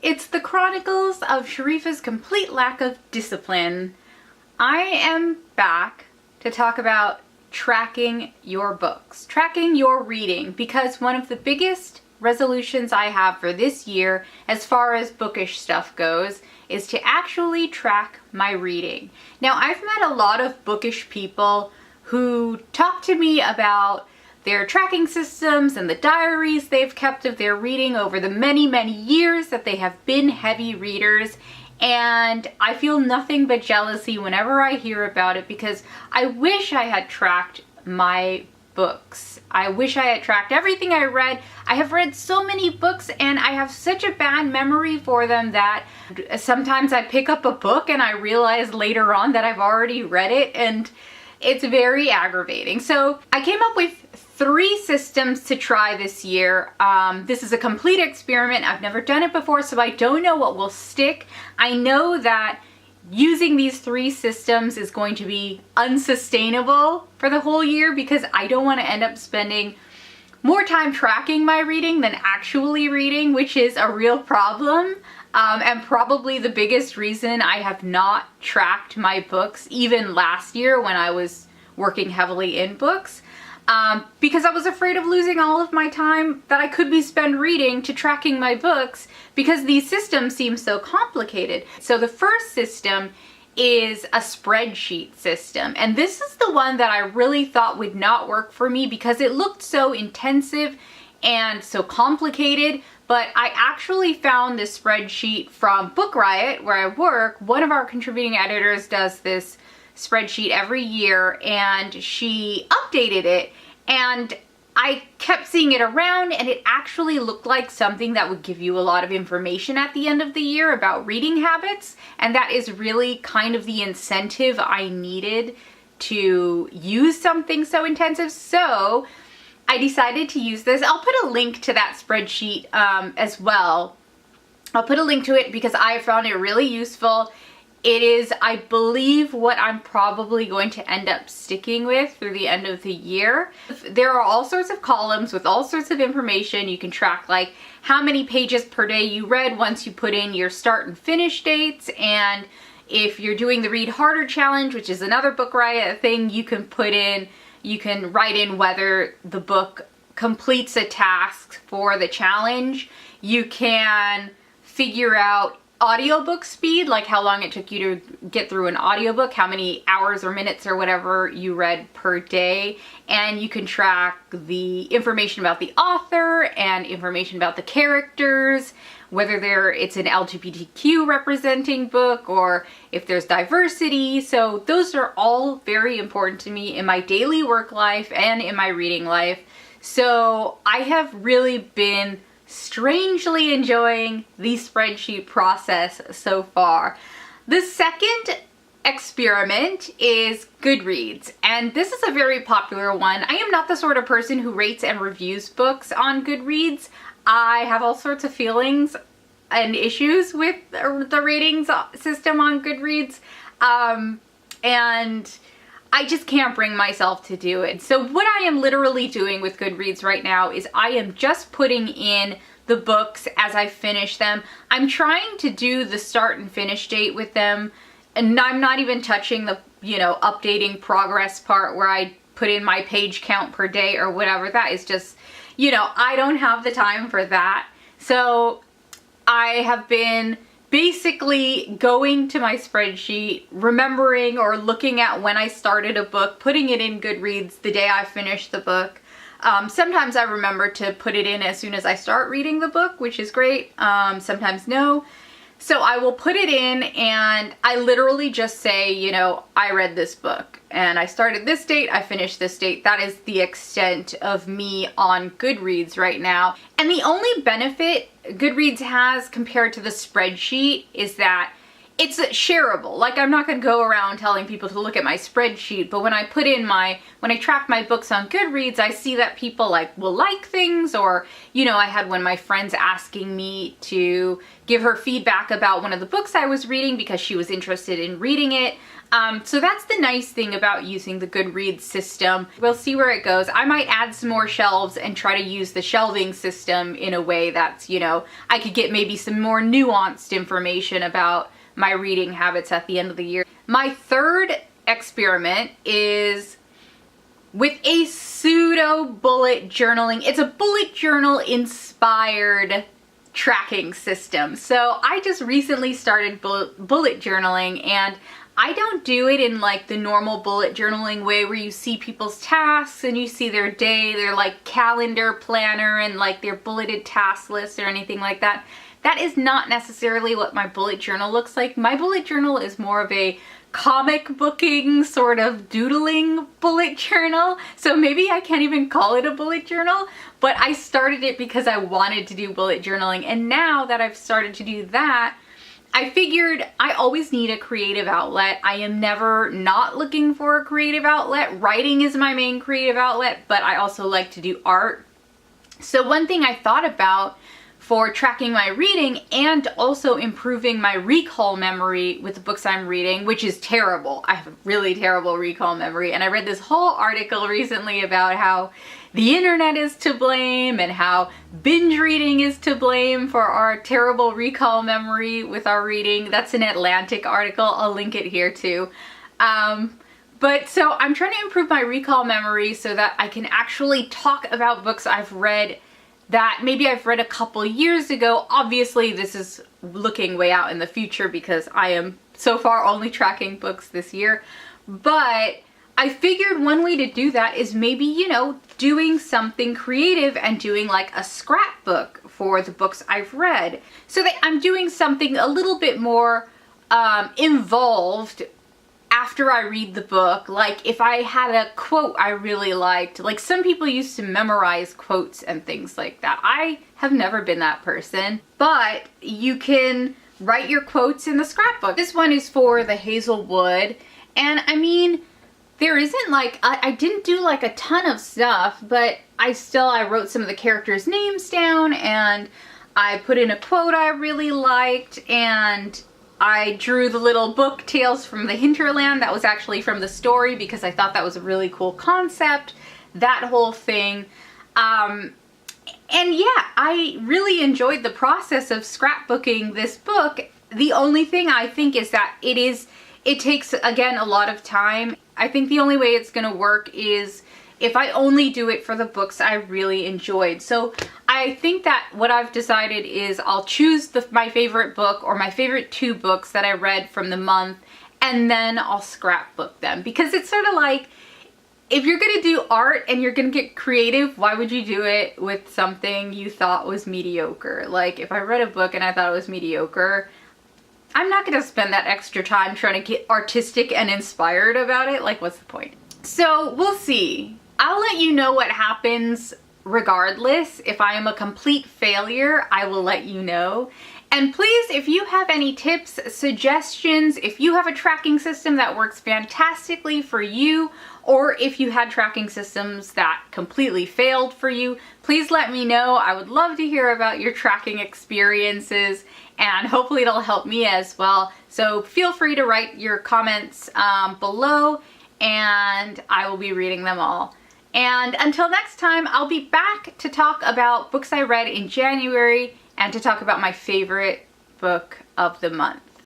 It's the chronicles of Sharifa's complete lack of discipline. I am back to talk about tracking your books, tracking your reading, because one of the biggest resolutions I have for this year, as far as bookish stuff goes, is to actually track my reading. Now, I've met a lot of bookish people who talk to me about their tracking systems and the diaries they've kept of their reading over the many, many years that they have been heavy readers. And I feel nothing but jealousy whenever I hear about it, because I wish I had tracked my books. I wish I had tracked everything I read. I have read so many books and I have such a bad memory for them that sometimes I pick up a book and I realize later on that I've already read it, and it's very aggravating. So I came up with 3 systems to try this year. This is a complete experiment. I've never done it before, so I don't know what will stick. I know that using these 3 systems is going to be unsustainable for the whole year, because I don't want to end up spending more time tracking my reading than actually reading, which is a real problem. And probably the biggest reason I have not tracked my books even last year when I was working heavily in books, because I was afraid of losing all of my time that I could be spent reading to tracking my books, because these systems seem so complicated. So the first system is a spreadsheet system, and this is the one that I really thought would not work for me because it looked so intensive and so complicated. But I actually found this spreadsheet from Book Riot, where I work. One of our contributing editors does this spreadsheet every year, and she updated it, and I kept seeing it around, and it actually looked like something that would give you a lot of information at the end of the year about reading habits, and that is really kind of the incentive I needed to use something so intensive. So I decided to use this. I'll put a link to that spreadsheet as well. I'll put a link to it because I found it really useful. It is, I believe, what I'm probably going to end up sticking with through the end of the year. There are all sorts of columns with all sorts of information. You can track like how many pages per day you read once you put in your start and finish dates. And if you're doing the Read Harder Challenge, which is another Book Riot thing, you can write in whether the book completes a task for the challenge. You can figure out audiobook speed, like how long it took you to get through an audiobook, how many hours or minutes or whatever you read per day. And you can track the information about the author and information about the characters, whether it's an LGBTQ representing book or if there's diversity. So those are all very important to me in my daily work life and in my reading life. So I have really been strangely enjoying the spreadsheet process so far. The second experiment is Goodreads, and this is a very popular one. I am not the sort of person who rates and reviews books on Goodreads. I have all sorts of feelings and issues with the ratings system on Goodreads, and I just can't bring myself to do it. So what I am literally doing with Goodreads right now is I am just putting in the books as I finish them. I'm trying to do the start and finish date with them, and I'm not even touching the, updating progress part where I put in my page count per day or whatever. That is just, I don't have the time for that. So I have been basically going to my spreadsheet, remembering or looking at when I started a book, putting it in Goodreads the day I finished the book. Sometimes I remember to put it in as soon as I start reading the book, which is great. Sometimes no. So I will put it in and I literally just say, I read this book and I started this date, I finished this date. That is the extent of me on Goodreads right now. And the only benefit Goodreads has compared to the spreadsheet is that it's shareable. Like, I'm not going to go around telling people to look at my spreadsheet, but when I track my books on Goodreads, I see that people will like things, or, I had one of my friends asking me to give her feedback about one of the books I was reading because she was interested in reading it. So that's the nice thing about using the Goodreads system. We'll see where it goes. I might add some more shelves and try to use the shelving system in a way that's, I could get maybe some more nuanced information about my reading habits at the end of the year. My third experiment is with a pseudo bullet journaling. It's a bullet journal inspired tracking system. So I just recently started bullet journaling, and I don't do it in the normal bullet journaling way where you see people's tasks and you see their day, their calendar planner and their bulleted task list or anything like that. That is not necessarily what my bullet journal looks like. My bullet journal is more of a comic booking sort of doodling bullet journal. So maybe I can't even call it a bullet journal, but I started it because I wanted to do bullet journaling. And now that I've started to do that, I figured I always need a creative outlet. I am never not looking for a creative outlet. Writing is my main creative outlet, but I also like to do art. So one thing I thought about for tracking my reading and also improving my recall memory with the books I'm reading, which is terrible. I have a really terrible recall memory, and I read this whole article recently about how the internet is to blame and how binge reading is to blame for our terrible recall memory with our reading. That's an Atlantic article. I'll link it here too. But so I'm trying to improve my recall memory so that I can actually talk about books I've read that maybe I've read a couple years ago. Obviously, this is looking way out in the future because I am so far only tracking books this year. But I figured one way to do that is maybe, doing something creative and doing a scrapbook for the books I've read. So that I'm doing something a little bit more involved after I read the book. Like if I had a quote I really liked, some people used to memorize quotes and things like that. I have never been that person, but you can write your quotes in the scrapbook. This one is for the Hazelwood, and I mean, there isn't I didn't do a ton of stuff, but I wrote some of the characters' names down, and I put in a quote I really liked, and I drew the little book Tales from the Hinterland. That was actually from the story because I thought that was a really cool concept, that whole thing. And yeah, I really enjoyed the process of scrapbooking this book. The only thing I think is that it takes, again, a lot of time. I think the only way it's gonna work is if I only do it for the books I really enjoyed. So I think that what I've decided is I'll choose my favorite book or my favorite 2 books that I read from the month, and then I'll scrapbook them. Because it's sort of like, if you're gonna do art and you're gonna get creative, why would you do it with something you thought was mediocre? Like if I read a book and I thought it was mediocre, I'm not gonna spend that extra time trying to get artistic and inspired about it. What's the point? So we'll see. I'll let you know what happens regardless. If I am a complete failure, I will let you know. And please, if you have any tips, suggestions, if you have a tracking system that works fantastically for you, or if you had tracking systems that completely failed for you, please let me know. I would love to hear about your tracking experiences, and hopefully it'll help me as well. So feel free to write your comments below, and I will be reading them all. And until next time, I'll be back to talk about books I read in January and to talk about my favorite book of the month.